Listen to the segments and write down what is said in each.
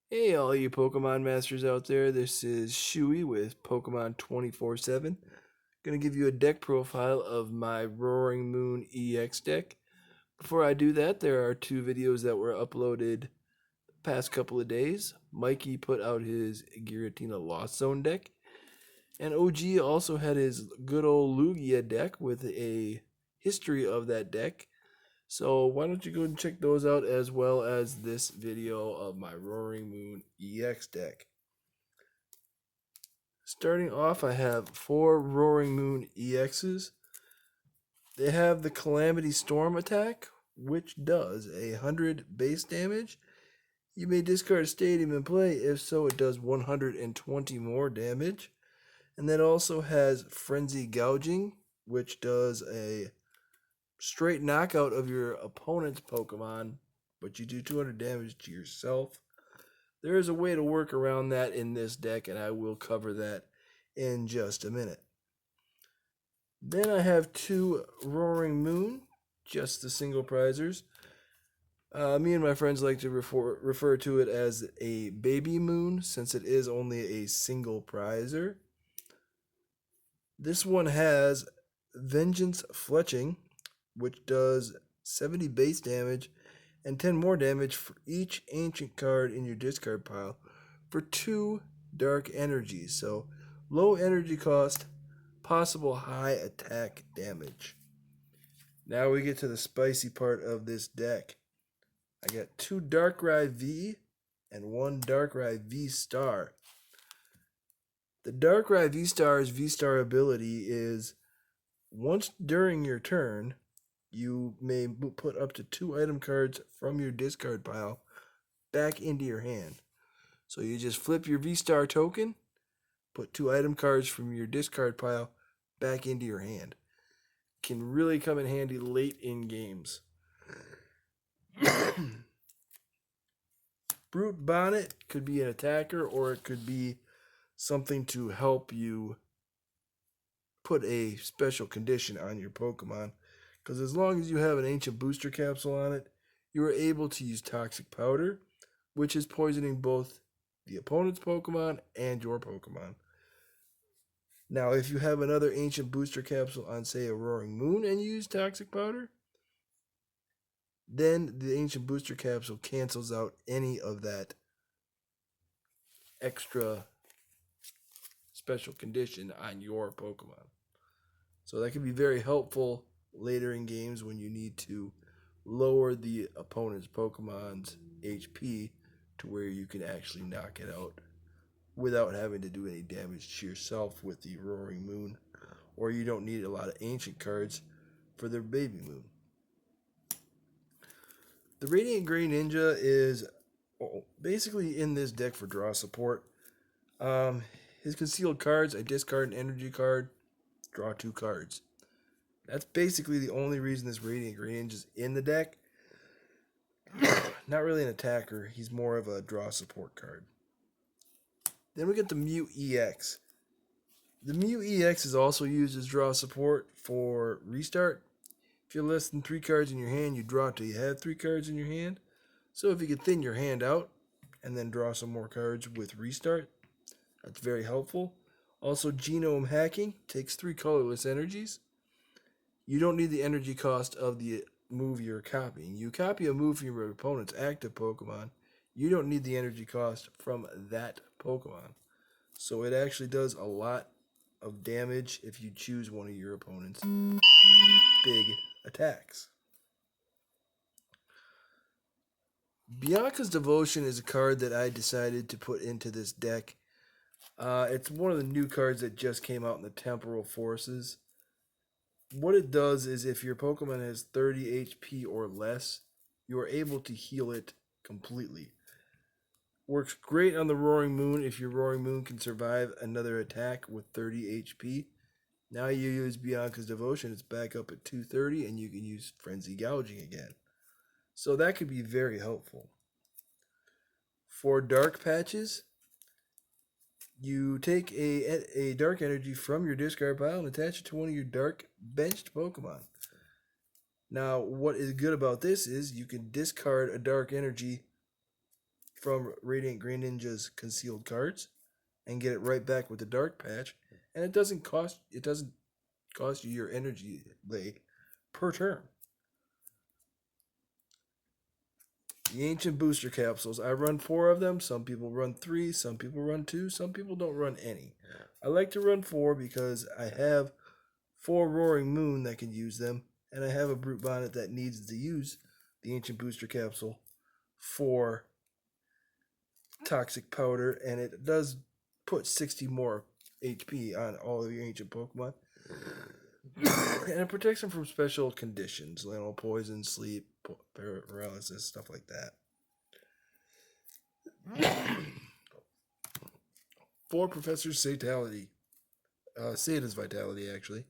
Hey, all you Pokemon masters out there, this is Shuey with Pokemon 24/7. Gonna give you a deck profile of my Roaring Moon EX deck. Before I do that, there are two videos that were uploaded the past couple of days. Mikey put out his Giratina Lost Zone deck, and OG also had his good old Lugia deck with a history of that deck. So why don't you go and check those out as well as this video of my Roaring Moon EX deck. Starting off, I have four Roaring Moon EXs. They have the Calamity Storm attack, which does 100 base damage. You may discard a stadium and play, if so, it does 120 more damage. And that also has Frenzy Gouging, which does a straight knockout of your opponent's Pokemon, but you do 200 damage to yourself. There is a way to work around that in this deck, and I will cover that in just a minute. Then I have two Roaring Moon, just the single prizers. Me and my friends like to refer to it as a baby moon since it is only a single prizer. This one has Vengeance Fletching, which does 70 base damage and 10 more damage for each ancient card in your discard pile for 2 dark energies. So low energy cost, possible high attack damage. Now we get to the spicy part of this deck. I got 2 Darkrai V and 1 Darkrai V Star. The Darkrai V Star's V Star ability is once during your turn, you may put up to 2 item cards from your discard pile back into your hand. So you just flip your V Star token, put 2 item cards from your discard pile back into your hand. Can really come in handy late in games. Brute Bonnet could be an attacker, or it could be something to help you put a special condition on your Pokemon. Because as long as you have an ancient booster capsule on it, you are able to use Toxic Powder, which is poisoning both the opponent's Pokemon and your Pokemon. Now, if you have another ancient booster capsule on, say, a Roaring Moon and you use Toxic Powder, then the ancient booster capsule cancels out any of that extra special condition on your Pokemon. So that can be very helpful later in games when you need to lower the opponent's Pokemon's HP to where you can actually knock it out without having to do any damage to yourself with the Roaring Moon, or you don't need a lot of ancient cards for their baby moon. The Radiant Grey Ninja is basically in this deck for draw support. His concealed cards, I discard an energy card, draw 2 cards. That's basically the only reason this Radiant Grey Ninja is in the deck. Not really an attacker, he's more of a draw support card. Then we get the Mew EX. The Mew EX is also used as draw support for restart. If you have less than 3 cards in your hand, you draw till you have 3 cards in your hand. So if you can thin your hand out and then draw some more cards with restart, that's very helpful. Also, Genome Hacking takes 3 colorless energies. You don't need the energy cost of the move you're copying. You copy a move from your opponent's active Pokemon, you don't need the energy cost from that Pokemon. So it actually does a lot of damage if you choose one of your opponent's big attacks. Bianca's Devotion is a card that I decided to put into this deck. It's one of the new cards that just came out in the Temporal Forces. What it does is if your Pokemon has 30 HP or less, you are able to heal it completely. Works great on the Roaring Moon if your Roaring Moon can survive another attack with 30 HP. Now you use Bianca's Devotion, it's back up at 230, and you can use Frenzy Gouging again. So that could be very helpful. For Dark Patches, you take a Dark Energy from your discard pile and attach it to one of your Dark benched Pokemon. Now, what is good about this is you can discard a Dark Energy from Radiant Green Ninja's concealed cards and get it right back with the dark patch, and it doesn't cost you your energy lay per turn. The ancient booster capsules, I run 4 of them. Some people run 3, some people run 2, some people don't run any. I like to run 4 because I have 4 Roaring Moon that can use them, and I have a Brute Bonnet that needs to use the ancient booster capsule for toxic powder, and it does put 60 more HP on all of your ancient Pokemon. And it protects them from special conditions, poison, sleep, paralysis, stuff like that. For Professor's Vitality, Sata's Vitality, actually.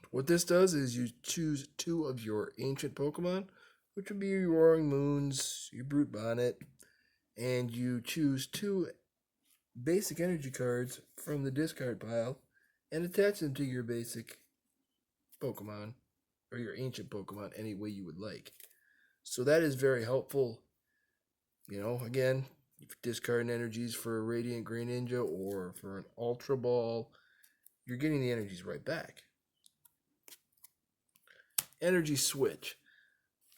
What this does is you choose 2 of your ancient Pokemon, which would be your Roaring Moons, your Brute Bonnet, and you choose 2 basic energy cards from the discard pile and attach them to your basic Pokemon or your ancient Pokemon any way you would like. So that is very helpful. Again, if you're discarding energies for a Radiant Green Ninja or for an Ultra Ball, you're getting the energies right back. Energy Switch.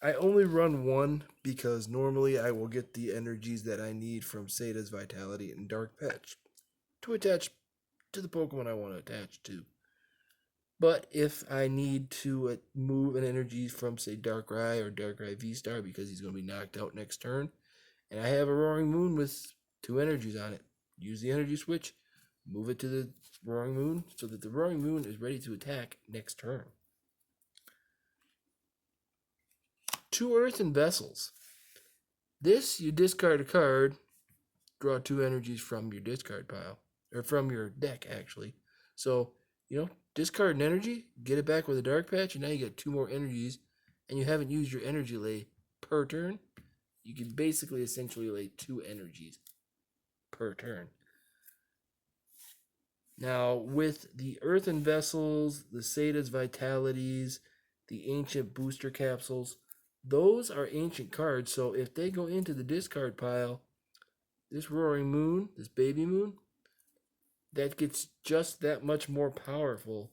I only run 1 because normally I will get the energies that I need from Sata's Vitality and Dark Patch to attach to the Pokemon I want to attach to. But if I need to move an energy from, say, Darkrai or Darkrai V-Star because he's going to be knocked out next turn, and I have a Roaring Moon with 2 energies on it, use the energy switch, move it to the Roaring Moon so that the Roaring Moon is ready to attack next turn. 2 Earthen Vessels. This, you discard a card, draw 2 energies from your discard pile, or from your deck, actually. So, discard an energy, get it back with a dark patch, and now you get 2 more energies, and you haven't used your energy lay per turn. You can basically essentially lay 2 energies per turn. Now, with the Earthen Vessels, the Sata's Vitalities, the Ancient Booster Capsules, those are ancient cards, so if they go into the discard pile, this Roaring Moon, this Baby Moon, that gets just that much more powerful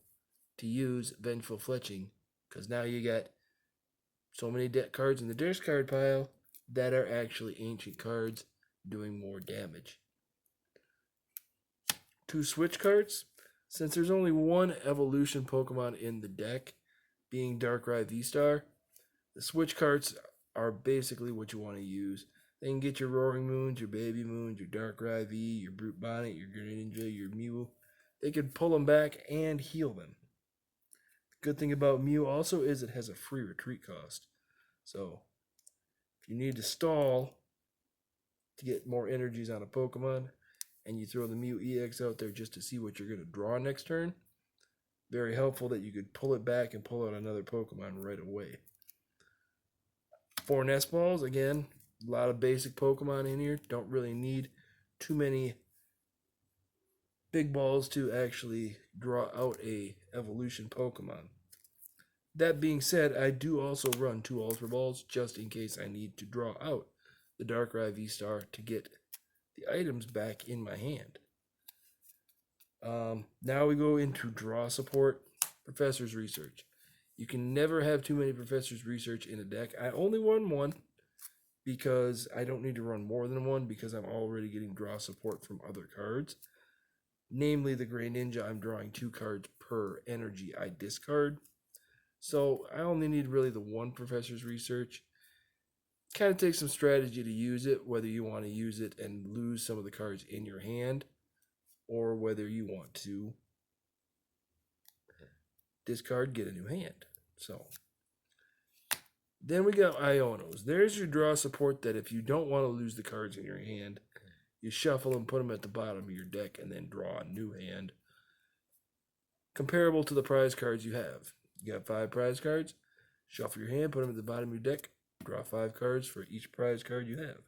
to use Vengeful Fletching, because now you got so many deck cards in the discard pile that are actually ancient cards doing more damage. 2 switch cards. Since there's only 1 evolution Pokemon in the deck, being Darkrai V-Star, the switch cards are basically what you want to use. They can get your Roaring Moons, your Baby Moons, your Darkrai V, your Brute Bonnet, your Greninja, your Mew. They can pull them back and heal them. The good thing about Mew also is it has a free retreat cost. So, if you need to stall to get more energies on a Pokemon, and you throw the Mew EX out there just to see what you're going to draw next turn, very helpful that you could pull it back and pull out another Pokemon right away. 4 Nest Balls, again, a lot of basic Pokemon in here. Don't really need too many big balls to actually draw out a evolution Pokemon. That being said, I do also run 2 Ultra Balls just in case I need to draw out the Darkrai V-Star to get the items back in my hand. Now we go into draw support, Professor's Research. You can never have too many Professor's Research in a deck. I only run 1 because I don't need to run more than 1 because I'm already getting draw support from other cards. Namely, the Grey Ninja, I'm drawing 2 cards per energy I discard. So I only need really the 1 Professor's Research. Kind of takes some strategy to use it, whether you want to use it and lose some of the cards in your hand, or whether you want to discard, get a new hand. So then we got Ionos. There's your draw support that if you don't want to lose the cards in your hand, you shuffle them, put them at the bottom of your deck, and then draw a new hand. Comparable to the prize cards you have. You got 5 prize cards, shuffle your hand, put them at the bottom of your deck, draw 5 cards for each prize card you have.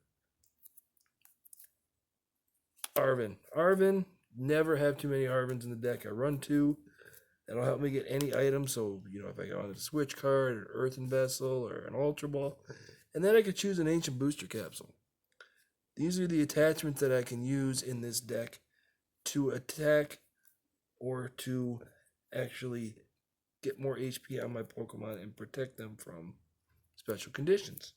Arven, never have too many Arvens in the deck. I run 2. That'll help me get any item. So, if I go on a switch card, an Earthen Vessel, or an Ultra Ball. And then I could choose an Ancient Booster Capsule. These are the attachments that I can use in this deck to attack or to actually get more HP on my Pokemon and protect them from special conditions.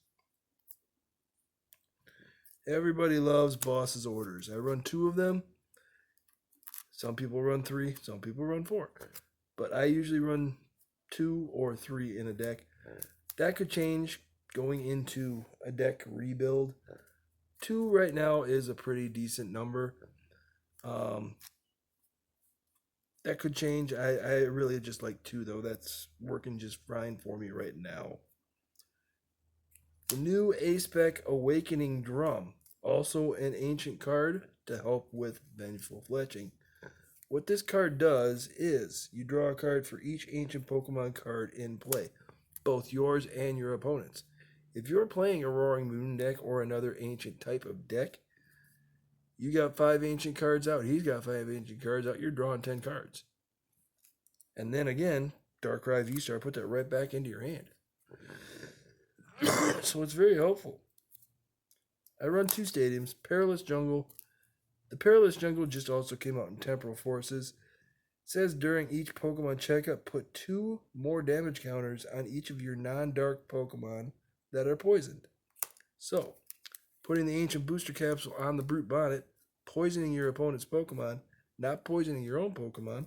Everybody loves boss's orders. I run 2 of them. Some people run 3, some people run 4. But I usually run 2 or 3 in a deck. That could change going into a deck rebuild. 2 right now is a pretty decent number. That could change. I really just like 2 though. That's working just fine for me right now. The new A-Spec Awakening Drum. Also an ancient card to help with Vengeful Fletching. What this card does is you draw a card for each ancient Pokemon card in play, both yours and your opponent's. If you're playing a Roaring Moon deck or another ancient type of deck, you got 5 ancient cards out, he's got 5 ancient cards out, you're drawing 10 cards. And then again, Darkri V-Star, put that right back into your hand. So it's very helpful. I run 2 stadiums, Perilous Jungle. The Perilous Jungle just also came out in Temporal Forces. It says during each Pokemon checkup, put 2 more damage counters on each of your non-dark Pokemon that are poisoned. So, putting the Ancient Booster Capsule on the Brute Bonnet, poisoning your opponent's Pokemon, not poisoning your own Pokemon.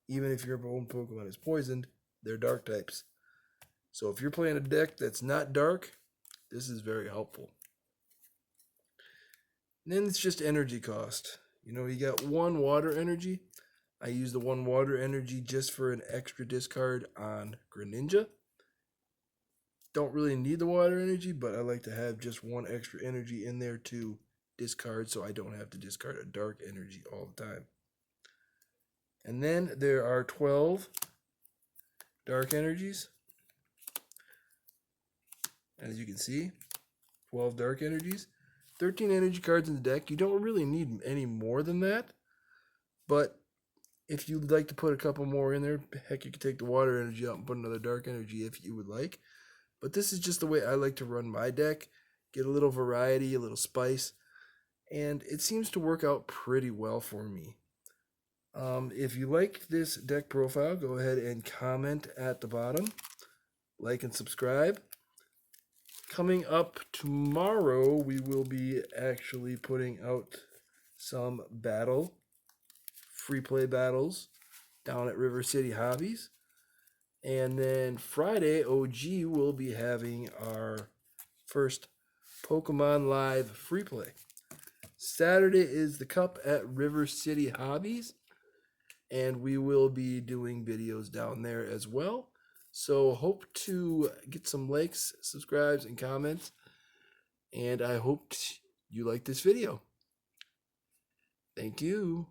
Even if your own Pokemon is poisoned, they're dark types. So if you're playing a deck that's not dark, this is very helpful. And then it's just energy cost. You got 1 water energy. I use the 1 water energy just for an extra discard on Greninja. Don't really need the water energy, but I like to have just 1 extra energy in there to discard so I don't have to discard a dark energy all the time. And then there are 12 dark energies. As you can see, 12 dark energies. 13 energy cards in the deck. You don't really need any more than that. But if you'd like to put a couple more in there, heck, you could take the water energy out and put another dark energy if you would like. But this is just the way I like to run my deck. Get a little variety, a little spice. And it seems to work out pretty well for me. If you like this deck profile, go ahead and comment at the bottom. Like and subscribe. Coming up tomorrow, we will be actually putting out some free play battles down at River City Hobbies. And then Friday, OG will be having our first Pokemon Live free play. Saturday is the Cup at River City Hobbies. And we will be doing videos down there as well. So hope to get some likes, subscribes, and comments. And I hope you like this video. Thank you.